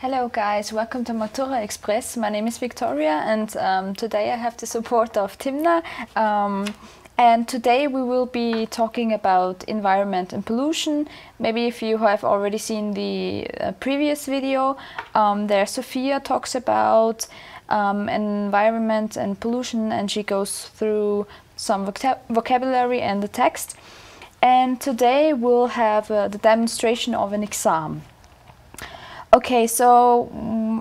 Hello guys, welcome to Maturaexpress. My name is Victoria and today I have the support of Thema. And today we will be talking about environment and pollution. Maybe if you have already seen the previous video, there Sophia talks about environment and pollution, and she goes through some vocabulary and the text. And today we'll have the demonstration of an exam. Okay, so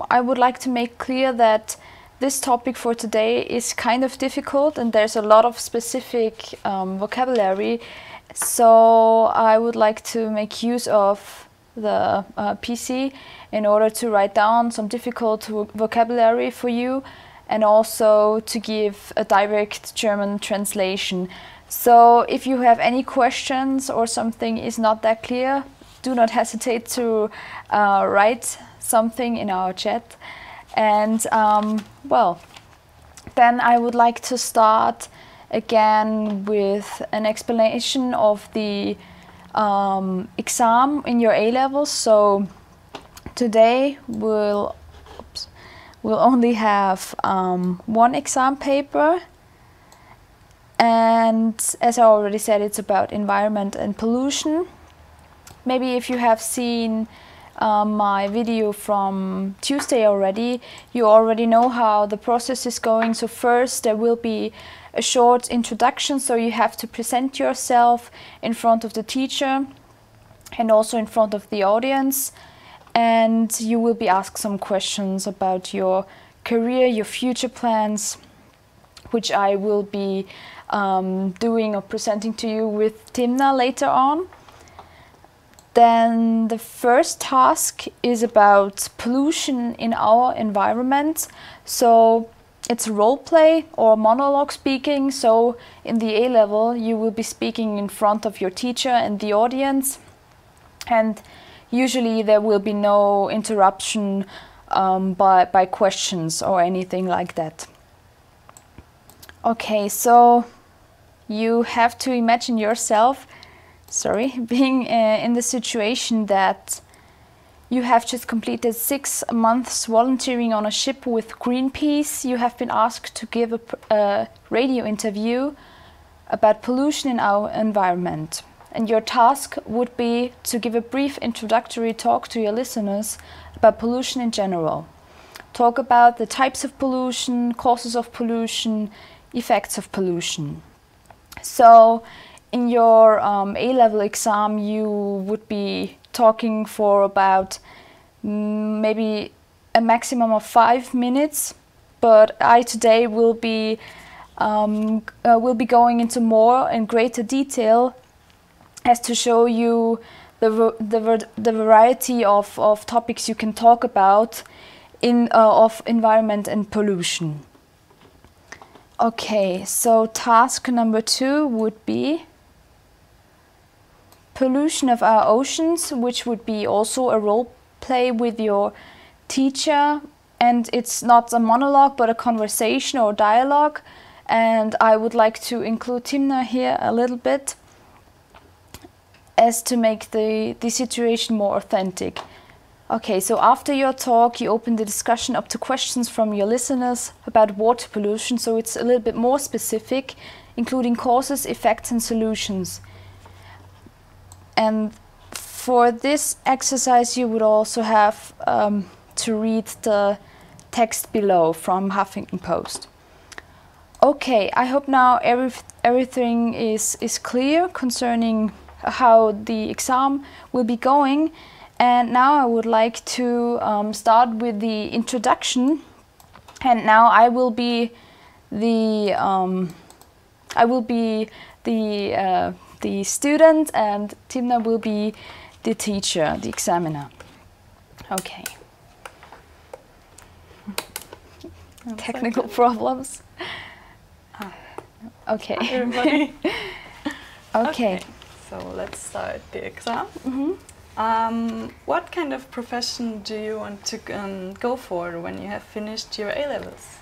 I would like to make clear that this topic for today is kind of difficult and there's a lot of specific vocabulary. So I would like to make use of the PC in order to write down some difficult vocabulary for you and also to give a direct German translation. So if you have any questions or something is not that clear, do not hesitate to write something in our chat. And well, then I would like to start again with an explanation of the exam in your A-levels. So today we'll only have one exam paper. And as I already said, it's about environment and pollution. Maybe if you have seen my video from Tuesday already, you already know how the process is going. So first there will be a short introduction, so you have to present yourself in front of the teacher and also in front of the audience, and you will be asked some questions about your career, your future plans, which I will be doing or presenting to you with Thema later on. Then the first task is about pollution in our environment. So it's role play or monologue speaking. So in the A-level you will be speaking in front of your teacher and the audience, and usually there will be no interruption by questions or anything like that. Okay, so you have to imagine yourself being in the situation that you have just completed 6 months volunteering on a ship with Greenpeace. You have been asked to give a radio interview about pollution in our environment. And your task would be to give a brief introductory talk to your listeners about pollution in general. Talk about the types of pollution, causes of pollution, effects of pollution. So in your A-level exam, you would be talking for about maybe a maximum of 5 minutes, but I today will be going into more and greater detail as to show you the variety of topics you can talk about of environment and pollution. Okay, so task number 2 would be pollution of our oceans, which would be also a role play with your teacher, and it's not a monologue but a conversation or dialogue, and I would like to include Thema here a little bit as to make the situation more authentic. Okay, so after your talk you open the discussion up to questions from your listeners about water pollution, so it's a little bit more specific, including causes, effects and solutions. And for this exercise you would also have to read the text below from Huffington Post. Okay, I hope now everything is clear concerning how the exam will be going. And now I would like to start with the introduction. And now I will be the student, and Thema will be the teacher, the examiner. Okay. Technical problems. Okay. Hi everybody. Okay. So let's start the exam. What kind of profession do you want to go for when you have finished your A-levels?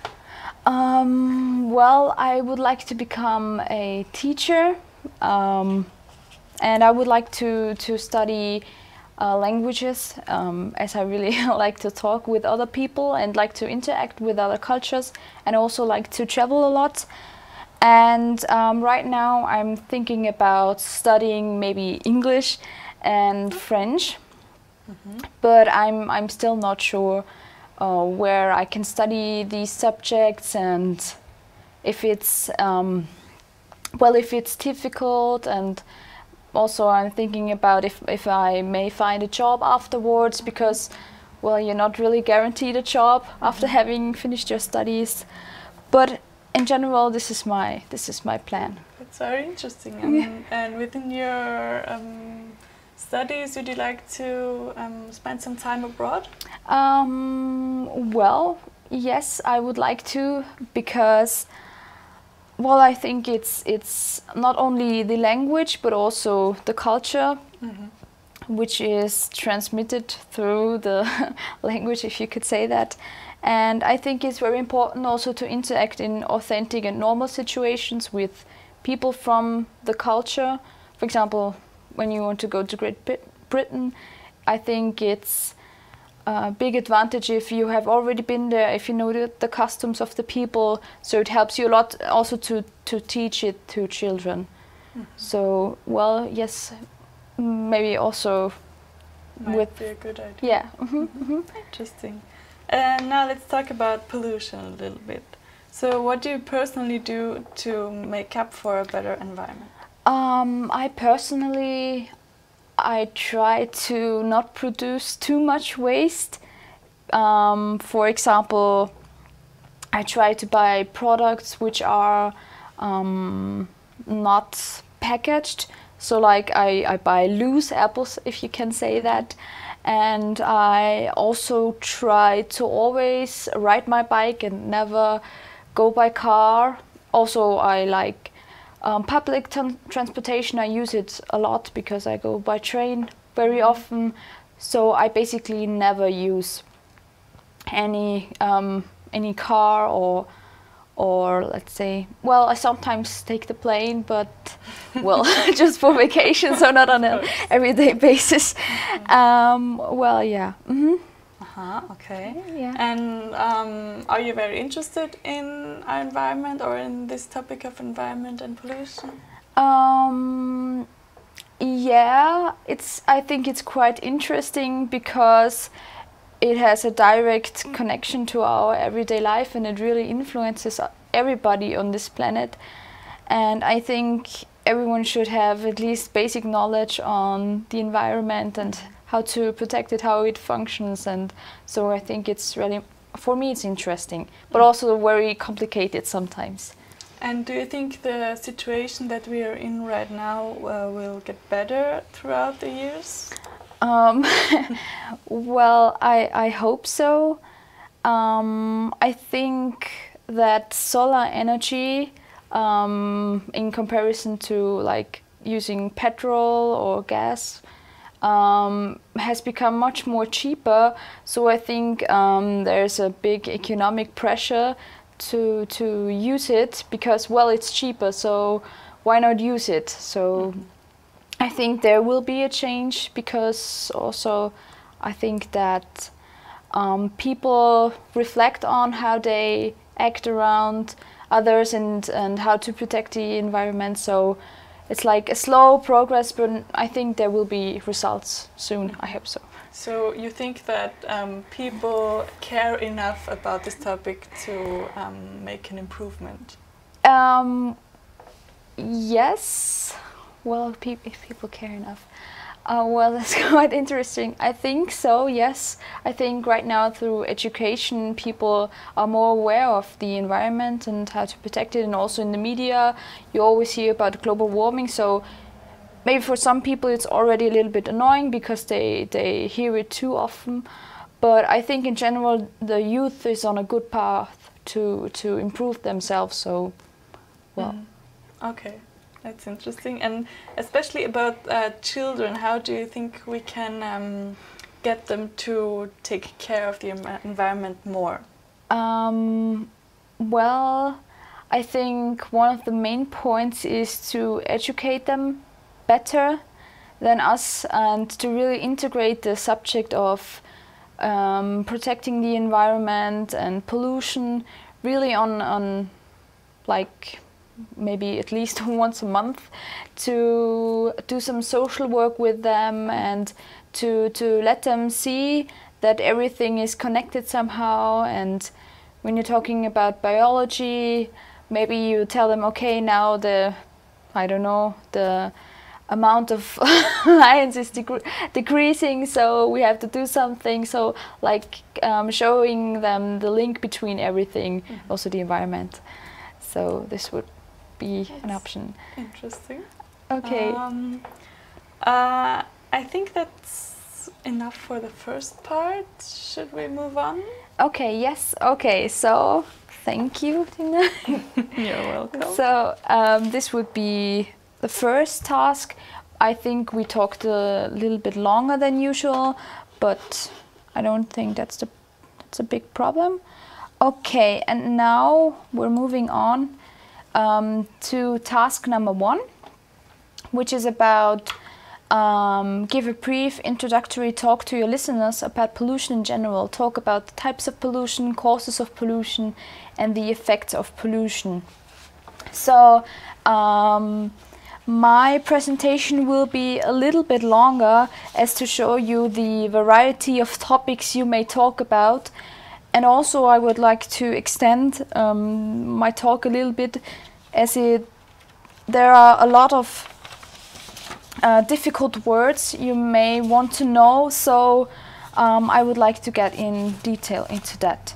Well, I would like to become a teacher, and I would like to study languages, as I really like to talk with other people and like to interact with other cultures, and also like to travel a lot. And right now I'm thinking about studying maybe English and French, but I'm still not sure where I can study these subjects, and if it's if it's difficult. And also I'm thinking about if I may find a job afterwards, because well, you're not really guaranteed a job after having finished your studies. But in general, this is my plan. It's very interesting. And within your studies, would you like to spend some time abroad? Well, yes, I would like to, because well, I think it's not only the language but also the culture, which is transmitted through the language, if you could say that. And I think it's very important also to interact in authentic and normal situations with people from the culture. For example, when you want to go to Great Britain, I think it's a big advantage if you have already been there, if you know the customs of the people, so it helps you a lot also to teach it to children. So, well, yes, maybe also Might be a good idea. Yeah. Interesting. And now let's talk about pollution a little bit. So what do you personally do to make up for a better environment? I try to not produce too much waste. For example, I try to buy products which are not packaged. So like I buy loose apples, if you can say that. And I also try to always ride my bike and never go by car. Also, I like public transportation. I use it a lot because I go by train very often. So I basically never use any car or let's say, well, I sometimes take the plane, but well, just for vacation, so not on an everyday basis. Well, yeah. Okay. Yeah. And are you very interested in our environment or in this topic of environment and pollution? Yeah, I think it's quite interesting because it has a direct connection to our everyday life, and it really influences everybody on this planet. And I think everyone should have at least basic knowledge on the environment and how to protect it, how it functions. And so I think it's really, for me, it's interesting, but also very complicated sometimes. And do you think the situation that we are in right now will get better throughout the years? Well, I hope so. I think that solar energy, in comparison to like using petrol or gas, has become much more cheaper. So I think there's a big economic pressure to use it because, well, it's cheaper, so why not use it? So I think there will be a change, because also I think that people reflect on how they act around others and how to protect the environment. So it's like a slow progress, but I think there will be results soon. I hope so. So you think that people care enough about this topic to make an improvement? Yes. Well, if people care enough. Well, that's quite interesting. I think so, yes. I think right now through education people are more aware of the environment and how to protect it, and also in the media you always hear about global warming, so maybe for some people it's already a little bit annoying because they hear it too often. But I think in general the youth is on a good path to improve themselves, so well. Okay. That's interesting. And especially about children, how do you think we can get them to take care of the environment more? Well, I think one of the main points is to educate them better, than us, and to really integrate the subject of protecting the environment and pollution really on like maybe at least once a month, to do some social work with them and to let them see that everything is connected somehow. And when you're talking about biology, maybe you tell them, okay, now the amount of lions is decreasing, so we have to do something. So like showing them the link between everything, also the environment. So this would be an option. Interesting. Okay. I think that's enough for the first part. Should we move on? Okay, yes. Okay, so thank you, Tina. You're welcome. So this would be the first task. I think we talked a little bit longer than usual, but I don't think that's a big problem. Okay, and now we're moving on to task number 1, which is about give a brief introductory talk to your listeners about pollution in general. Talk about the types of pollution, causes of pollution, and the effects of pollution. So my presentation will be a little bit longer, as to show you the variety of topics you may talk about. And also I would like to extend my talk a little bit, as there are a lot of difficult words you may want to know, so I would like to get in detail into that.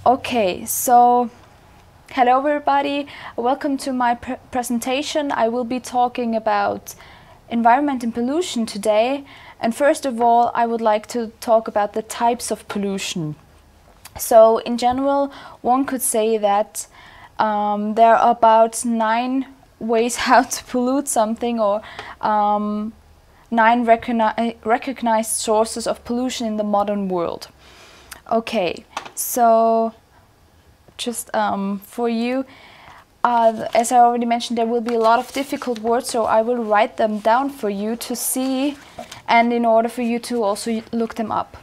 Okay, so hello everybody, welcome to my presentation. I will be talking about environment and pollution today. And first of all, I would like to talk about the types of pollution. So in general, one could say that there are about 9 ways how to pollute something, or 9 recognized sources of pollution in the modern world. Okay, so just for you, as I already mentioned, there will be a lot of difficult words, so I will write them down for you to see, and in order for you to also look them up.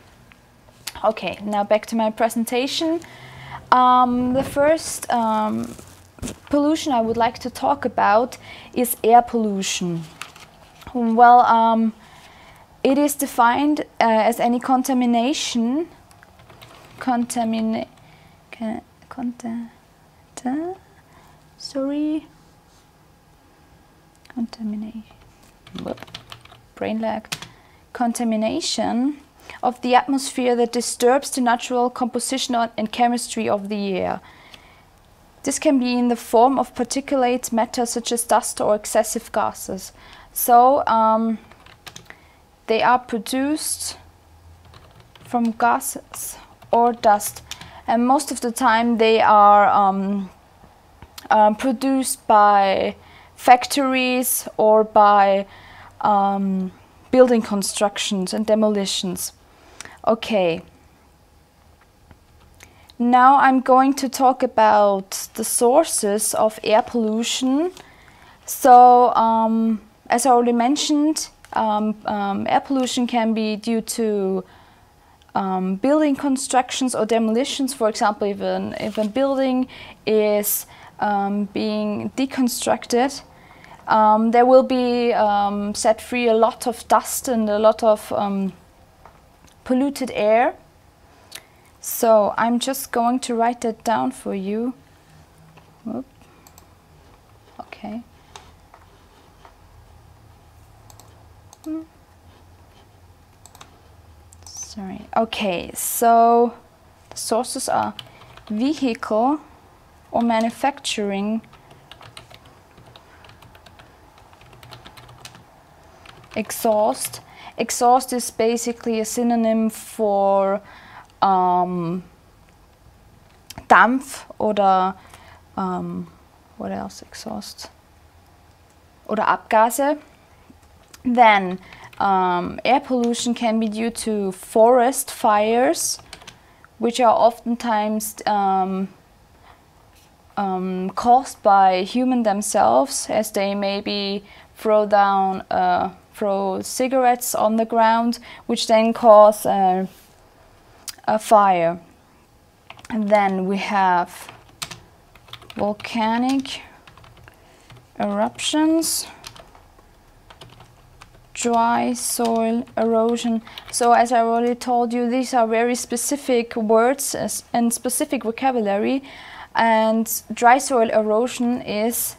Okay, now back to my presentation. The first pollution I would like to talk about is air pollution. Well, it is defined as any contamination. Brain lag. Contamination of the atmosphere that disturbs the natural composition and chemistry of the air. This can be in the form of particulate matter such as dust or excessive gases. So they are produced from gases or dust, and most of the time they are produced by factories or by building constructions and demolitions. Okay. Now I'm going to talk about the sources of air pollution. So, as I already mentioned, air pollution can be due to building constructions or demolitions. For example, if a building is being deconstructed, there will be set free a lot of dust and a lot of polluted air. So I'm just going to write that down for you. Whoop. Okay. Sorry. Okay, so the sources are vehicle or manufacturing, exhaust. Exhaust is basically a synonym for Dampf oder what else? Exhaust oder Abgase. Then air pollution can be due to forest fires, which are oftentimes caused by humans themselves, as they maybe throw down a throw cigarettes on the ground, which then cause a fire. And then we have volcanic eruptions, dry soil erosion. So as I already told you, these are very specific words and specific vocabulary. And dry soil erosion is,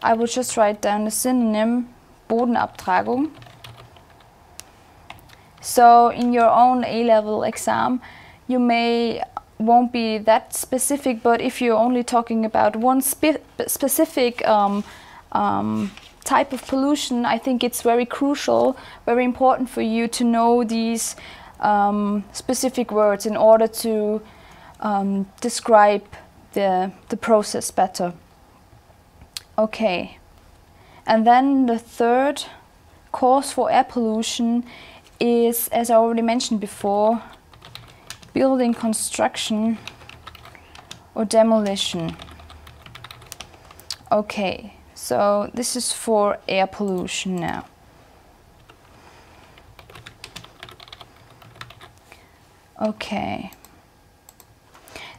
I will just write down the synonym, Bodenabtragung. So in your own A-level exam, you won't be that specific, but if you're only talking about one specific type of pollution, I think it's very crucial, very important for you to know these specific words in order to describe the process better. Okay, and then the third cause for air pollution is, as I already mentioned before, building construction or demolition. Okay, so this is for air pollution now. Okay.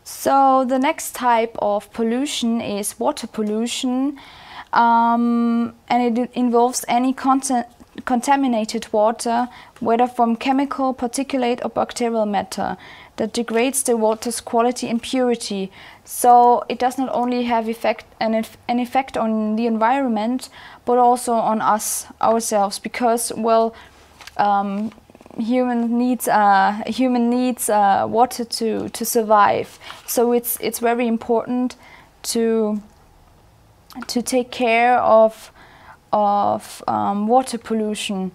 So the next type of pollution is water pollution, and it involves any contaminated water, whether from chemical, particulate or bacterial matter, that degrades the water's quality and purity. So it does not only have an effect on the environment, but also on ourselves, because, well, human needs water to survive. So it's very important to take care of water pollution.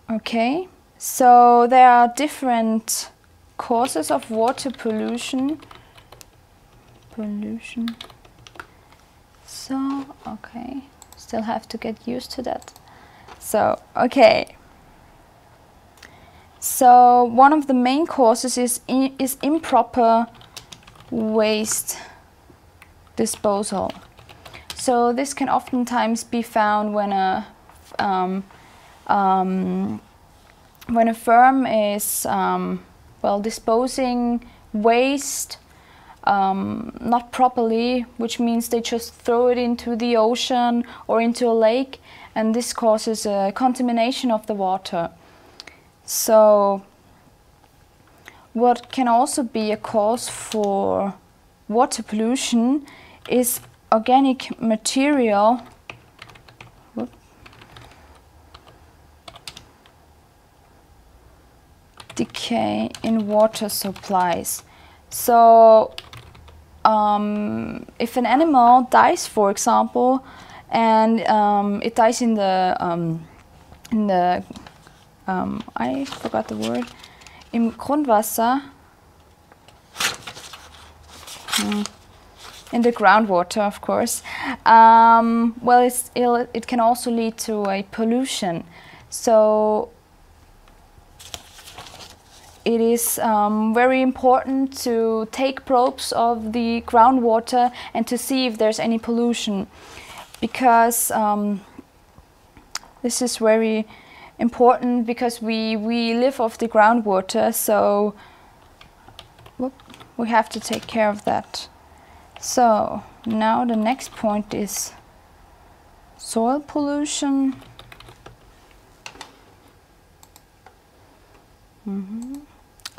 Okay, so there are different causes of water pollution. So okay, still have to get used to that. So okay. So one of the main causes is improper waste disposal. So this can oftentimes be found when a firm is disposing waste not properly, which means they just throw it into the ocean or into a lake, and this causes a contamination of the water. So what can also be a cause for water pollution is organic material decay in water supplies. So if an animal dies, for example, and it dies in the I forgot the word, im Grundwasser, in the groundwater, of course, well, it can also lead to a pollution. So it is very important to take probes of the groundwater and to see if there's any pollution, because this is very important, because we live off the groundwater, so we have to take care of that. So now the next point is soil pollution.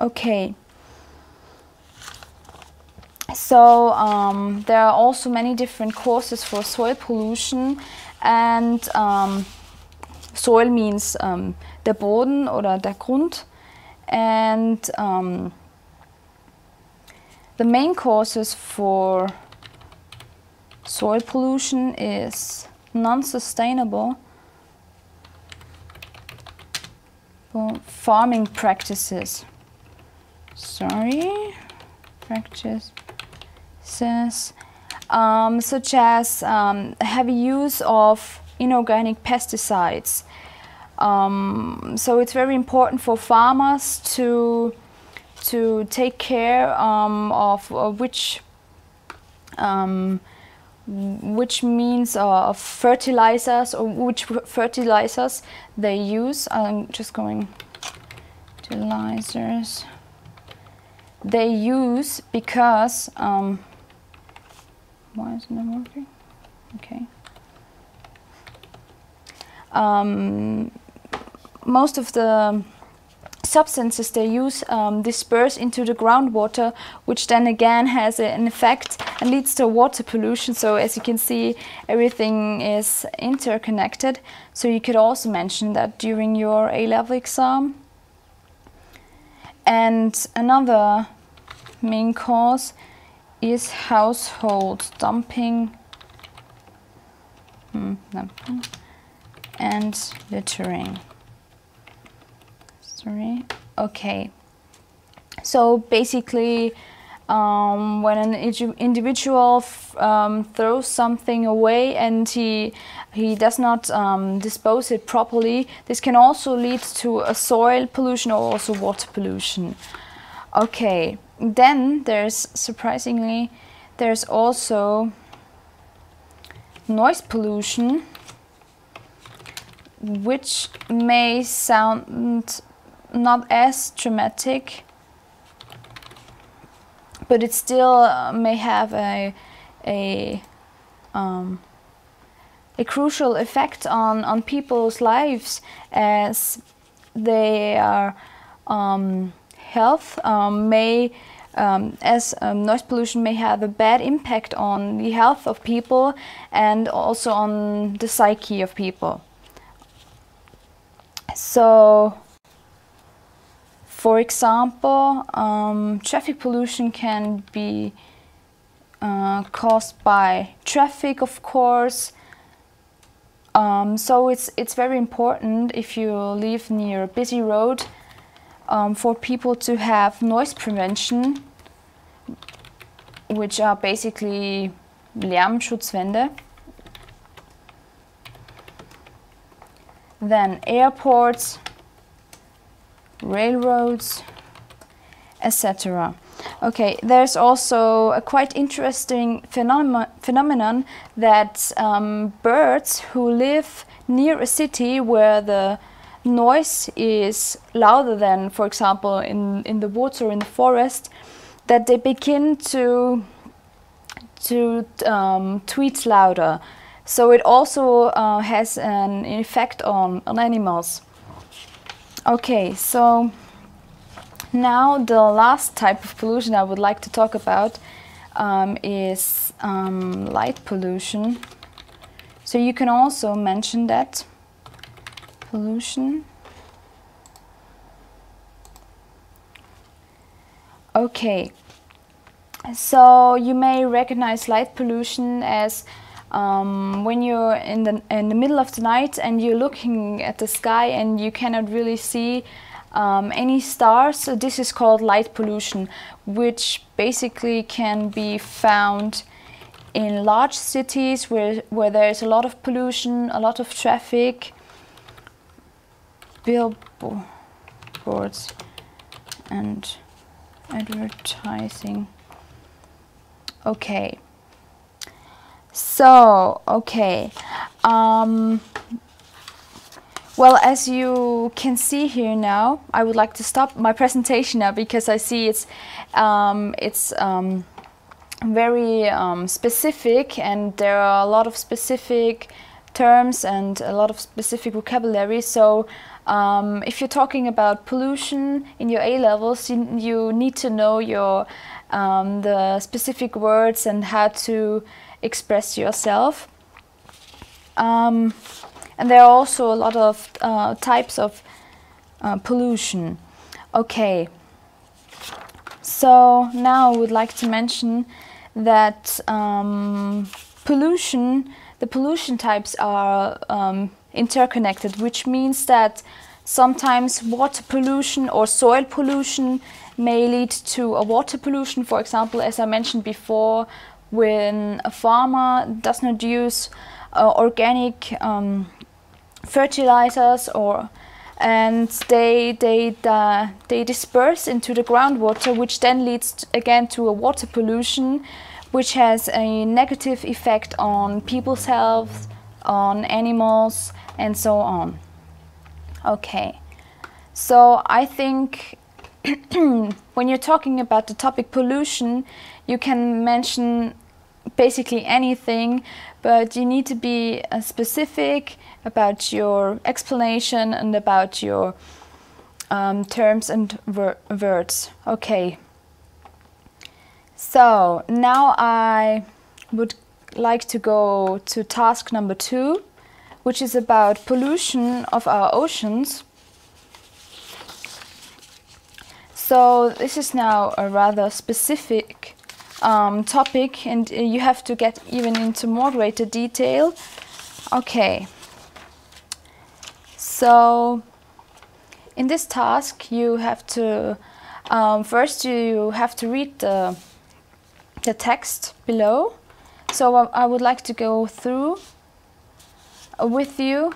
Okay, so there are also many different causes for soil pollution, and soil means der Boden oder der Grund, and the main causes for soil pollution is non-sustainable farming practices. Practices such as heavy use of inorganic pesticides. So it's very important for farmers to take care of which means of fertilizers, or which fertilizers they use. I'm just going fertilizers they use because why isn't it working? Okay. Most of the substances they use disperse into the groundwater, which then again has an effect and leads to water pollution. So as you can see, everything is interconnected. So you could also mention that during your A-level exam. And another main cause is household dumping and littering. Sorry. Okay. So basically, when an individual throws something away and he does not dispose it properly, this can also lead to a soil pollution or also water pollution. Okay. Then surprisingly, there's also noise pollution, which may sound not as dramatic, but it still may have a crucial effect on people's lives, as their health noise pollution may have a bad impact on the health of people and also on the psyche of people. So, for example, traffic pollution can be caused by traffic, of course. So it's very important, if you live near a busy road, for people to have noise prevention, which are basically Lärmschutzwände. Then airports, railroads, etc. Okay, there's also a quite interesting phenomenon that birds who live near a city where the noise is louder than, for example, in the woods or in the forest, that they begin to tweet louder. So it also has an effect on animals. Okay, so now the last type of pollution I would like to talk about is light pollution. So you can also mention that pollution. Okay, so you may recognize light pollution as when you're in the middle of the night and you're looking at the sky and you cannot really see any stars. So this is called light pollution, which basically can be found in large cities where there's a lot of pollution, a lot of traffic, billboards and advertising. Okay. So, okay, well, as you can see here now, I would like to stop my presentation now because I see it's very specific, and there are a lot of specific terms and a lot of specific vocabulary. So if you're talking about pollution in your A-levels, you need to know your the specific words and how to express yourself. And there are also a lot of types of pollution. Okay, so now I would like to mention that the pollution types are interconnected, which means that sometimes water pollution or soil pollution may lead to a water pollution. For example, as I mentioned before, when a farmer does not use organic fertilizers, and they disperse into the groundwater, which then leads again to a water pollution, which has a negative effect on people's health, on animals, and so on. Okay, so I think when you're talking about the topic pollution, you can mention basically anything, but you need to be specific about your explanation and about your terms and words. Okay, so now I would like to go to task number 2, which is about pollution of our oceans. So this is now a rather specific topic, and you have to get even into more greater detail. Okay, so in this task you have to first you have to read the text below. So I would like to go through with you,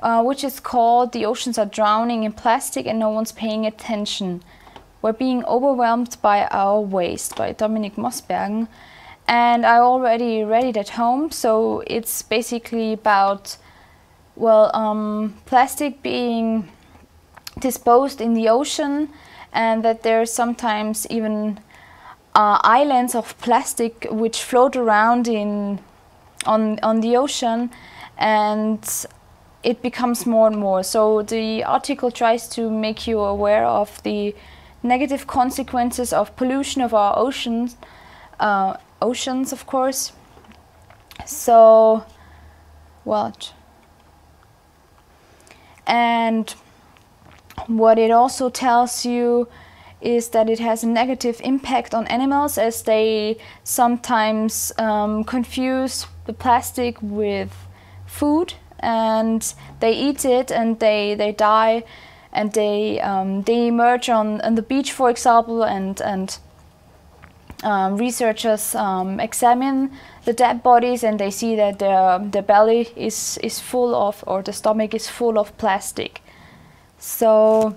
which is called "The Oceans Are Drowning in Plastic and No One's Paying Attention. We're Being Overwhelmed by Our Waste" by Dominic Mosbergen. And I already read it at home, so it's basically about, well, plastic being disposed in the ocean, and that there's sometimes even islands of plastic which float around on the ocean, and it becomes more and more. So the article tries to make you aware of the negative consequences of pollution of our oceans, of course. So, what? And what it also tells you is that it has a negative impact on animals, as they sometimes confuse the plastic with food, and they eat it and they die, and they emerge on the beach, for example, and researchers examine the dead bodies, and they see that their belly is full of, or the stomach is full of plastic. So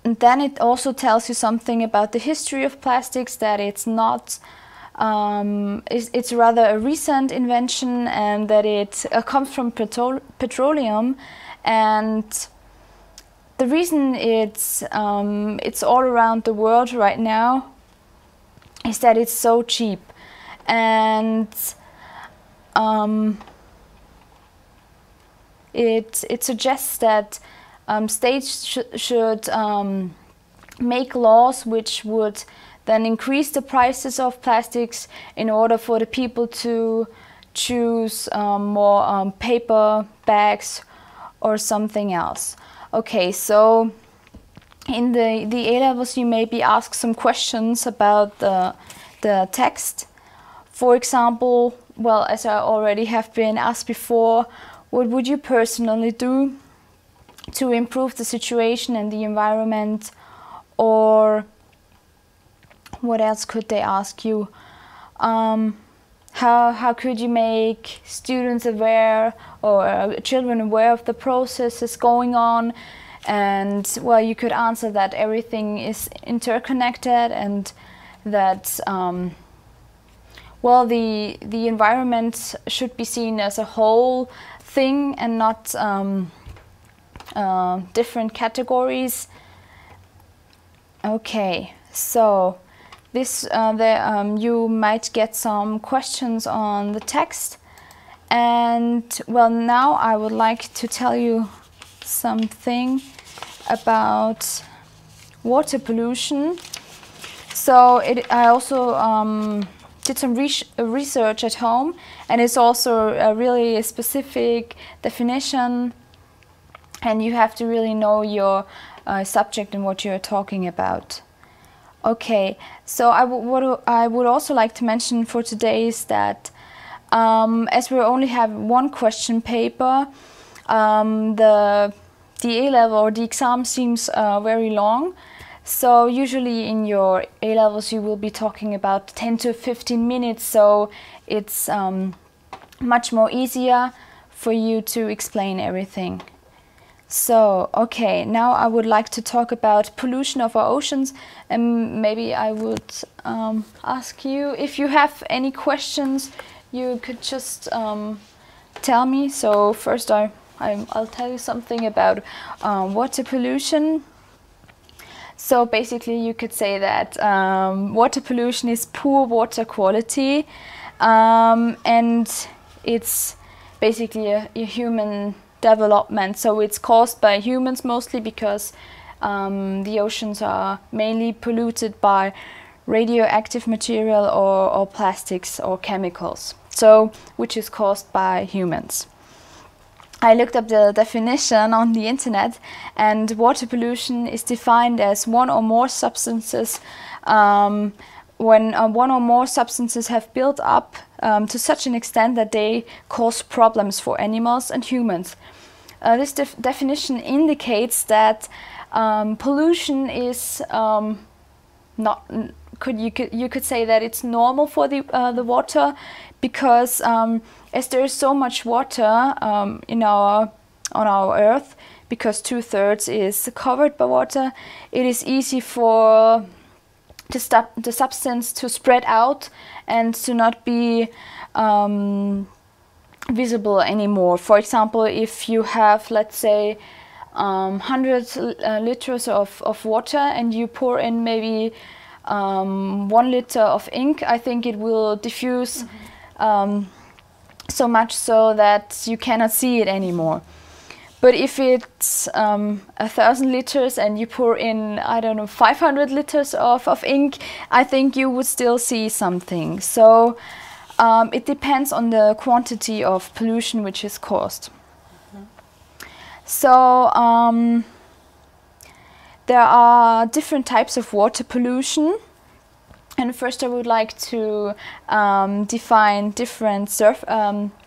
and then it also tells you something about the history of plastics, that it's not it's rather a recent invention, and that it comes from petroleum, and the reason it's all around the world right now is that it's so cheap, and it suggests that states should make laws which would then increase the prices of plastics in order for the people to choose more paper bags or something else. Okay, so in the A-levels you may be asked some questions about the text. For example, well, as I already have been asked before, what would you personally do to improve the situation and the environment? Or what else could they ask you? How could you make students aware, or children aware of the processes going on? And well, you could answer that everything is interconnected, and that well, the environment should be seen as a whole thing and not different categories. Okay, so this you might get some questions on the text, and well, now I would like to tell you something about water pollution. So I also did some research at home, and it's also a really specific definition, and you have to really know your subject and what you're talking about. Okay, so what I would also like to mention for today is that as we only have one question paper, the A-level or the exam seems very long. So usually in your A-levels you will be talking about 10 to 15 minutes, so it's much more easier for you to explain everything. So, okay, now I would like to talk about pollution of our oceans, and maybe I would ask you if you have any questions, you could just tell me. So first I'll tell you something about water pollution. So basically you could say that water pollution is poor water quality, and it's basically a human development. So it's caused by humans mostly because the oceans are mainly polluted by radioactive material or plastics or chemicals, so which is caused by humans. I looked up the definition on the internet, and water pollution is defined as one or more substances when one or more substances have built up to such an extent that they cause problems for animals and humans. This definition indicates that pollution is you could say that it's normal for the water, because as there is so much water on our Earth, because 2/3 is covered by water, it is easy for the substance to spread out and to not be visible anymore. For example, if you have, let's say, 100 liters of water and you pour in maybe 1 liter of ink, I think it will diffuse so much so that you cannot see it anymore. But if it's 1,000 liters and you pour in, I don't know, 500 liters of ink, I think you would still see something. So it depends on the quantity of pollution which is caused. So there are different types of water pollution. And first I would like to define different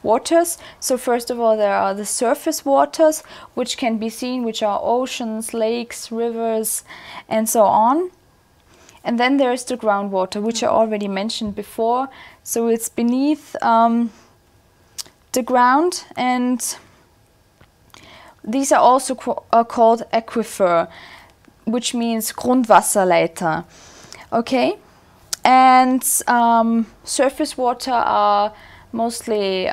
waters. So first of all, there are the surface waters, which can be seen, which are oceans, lakes, rivers, and so on. And then there's the groundwater, which I already mentioned before. So it's beneath the ground, and these are also called aquifer, which means Grundwasserleiter. Okay? And surface water are mostly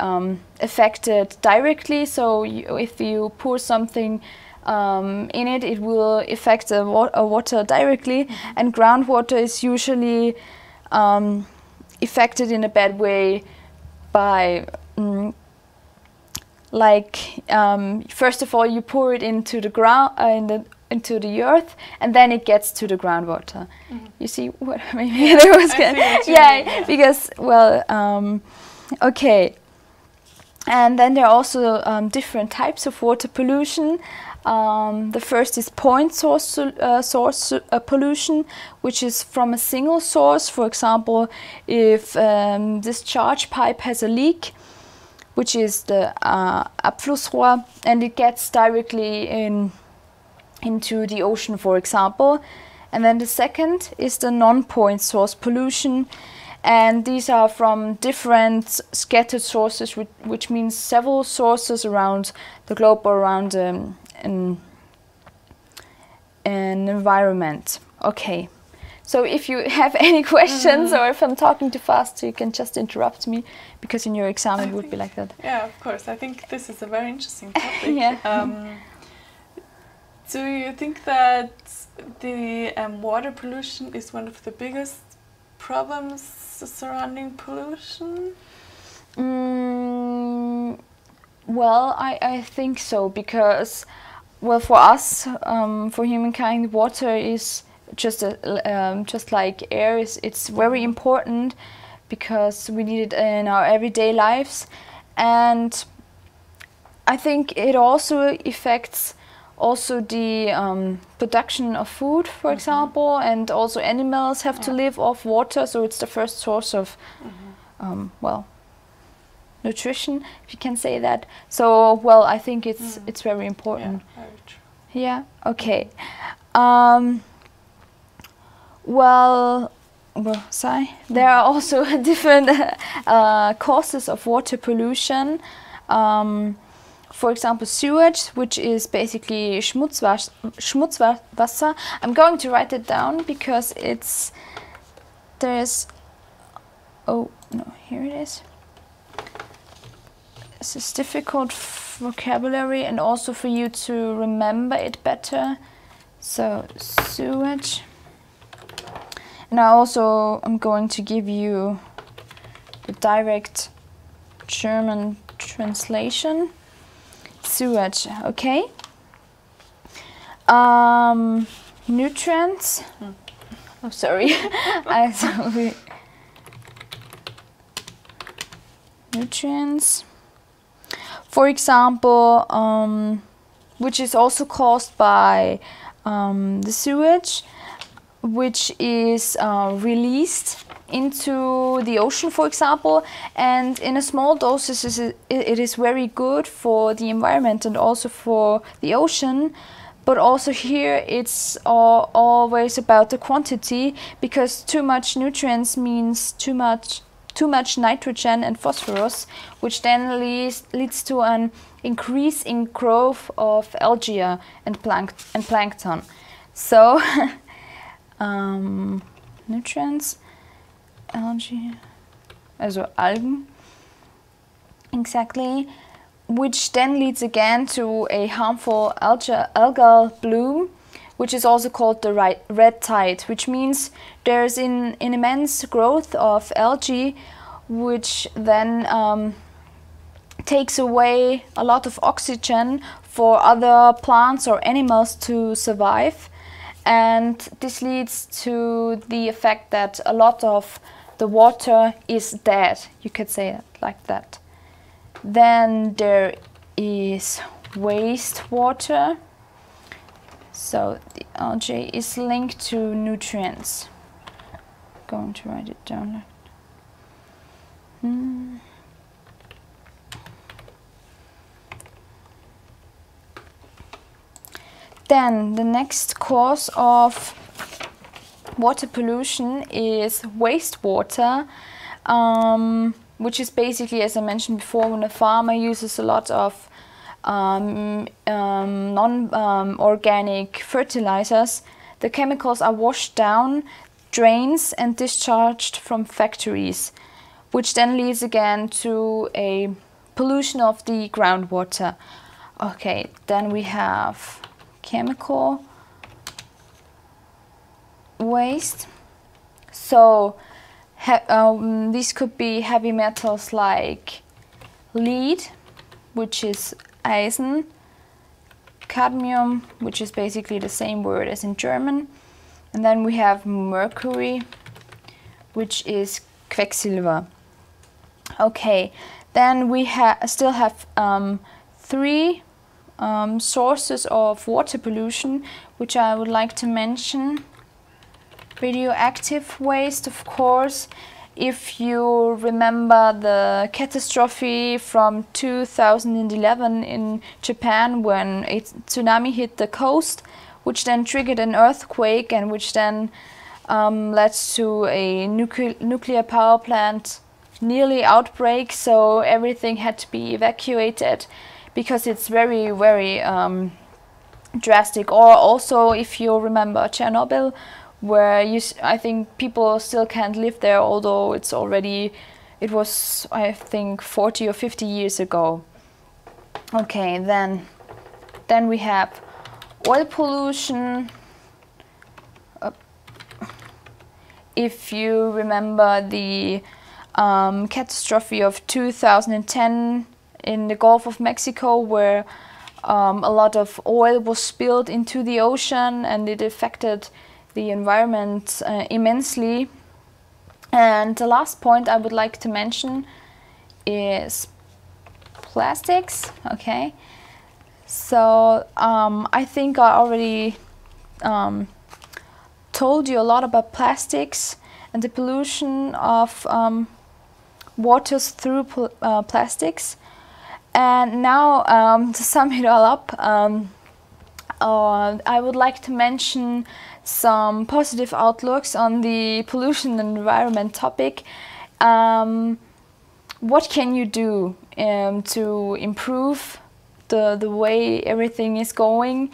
affected directly. So if you pour something in it, it will affect the water directly. And groundwater is usually affected in a bad way by first of all, you pour it into the ground, into the earth, and then it gets to the groundwater. You see what maybe there was yeah, because okay. And then there are also different types of water pollution. The first is point source pollution, which is from a single source. For example, if discharge pipe has a leak, which is the Abflussrohr, and it gets directly into the ocean, for example. And then the second is the non-point source pollution, and these are from different scattered sources, which means several sources around the globe or around an environment. Okay, so if you have any questions or if I'm talking too fast, you can just interrupt me, because in your exam it would be like that. Yeah, of course. I think this is a very interesting topic. Yeah. Do you think that the water pollution is one of the biggest problems surrounding pollution? Well, I think so, because, well, for us, for humankind, water is just like air. It's very important because we need it in our everyday lives, and I think it also affects also the production of food, for example, and also animals have to live off water, so it's the first source of, well, nutrition, if you can say that. So, well, I think it's very important. Yeah, very true. Yeah. Okay. Well, sorry. There are also different causes of water pollution. for example, sewage, which is basically Schmutzwasser. I'm going to write it down because oh no, here it is. This is difficult vocabulary and also for you to remember it better. So sewage. And I'm going to give you the direct German translation. Sewage, okay. Nutrients. Oh, sorry. Nutrients. For example, which is also caused by the sewage, which is released into the ocean, for example, and in a small doses it is very good for the environment and also for the ocean. But also here it's always about the quantity, because too much nutrients means too much nitrogen and phosphorus, which then leads to an increase in growth of algae and plankton. So nutrients, algae, also Algen, exactly, which then leads again to a harmful algal bloom, which is also called the red tide, which means there's an immense growth of algae, which then takes away a lot of oxygen for other plants or animals to survive. And this leads to the effect that a lot of the water is dead, you could say it like that. Then there is wastewater. So the algae is linked to nutrients. I'm going to write it down. Then the next cause of water pollution is wastewater, which is basically, as I mentioned before, when a farmer uses a lot of non-organic fertilizers, the chemicals are washed down drains and discharged from factories, which then leads again to a pollution of the groundwater. Okay, then we have chemical waste. So these could be heavy metals like lead, which is Eisen, cadmium, which is basically the same word as in German, and then we have mercury, which is Quecksilber. Okay, then we still have three sources of water pollution, which I would like to mention. Radioactive waste, of course. If you remember the catastrophe from 2011 in Japan, when a tsunami hit the coast, which then triggered an earthquake and which then led to a nuclear power plant nearly outbreak, so everything had to be evacuated because it's very, very drastic. Or also, if you remember Chernobyl, where I think people still can't live there, although it was I think 40 or 50 years ago. Okay, then we have oil pollution. If you remember the catastrophe of 2010 in the Gulf of Mexico, where a lot of oil was spilled into the ocean and it affected the environment immensely. And the last point I would like to mention is plastics. Okay, so I think I already told you a lot about plastics and the pollution of waters through plastics. And now to sum it all up, I would like to mention some positive outlooks on the pollution and environment topic. What can you do to improve the way everything is going.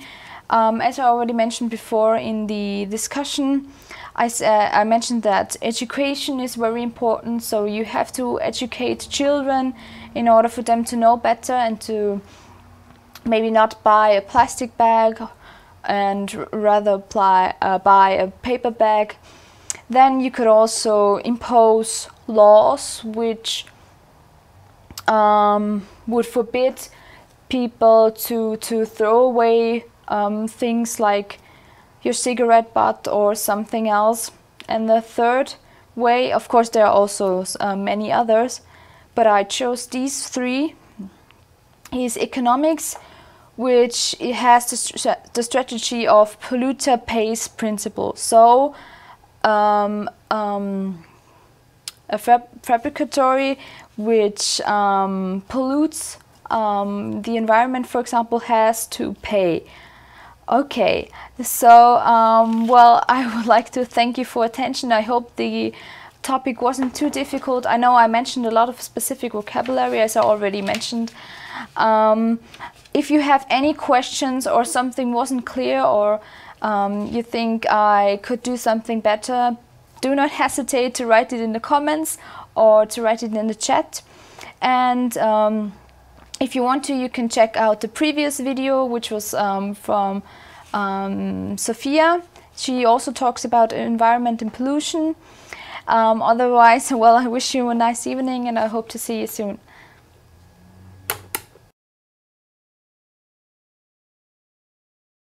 As I already mentioned before in the discussion, I mentioned that education is very important, so you have to educate children in order for them to know better and to maybe not buy a plastic bag and rather buy a paper bag. Then you could also impose laws which would forbid people to throw away things like your cigarette butt or something else. And the third way, of course there are also many others, but I chose these three, is economics, which it has the strategy of polluter pays principle. So a fabricatory which pollutes the environment, for example, has to pay. Okay, so well, I would like to thank you for attention. I hope the topic wasn't too difficult. I know I mentioned a lot of specific vocabulary, as I already mentioned. If you have any questions or something wasn't clear, or you think I could do something better, do not hesitate to write it in the comments or to write it in the chat. And if you want to, you can check out the previous video, which was from Sophia. She also talks about environment and pollution. Otherwise, well, I wish you a nice evening and I hope to see you soon.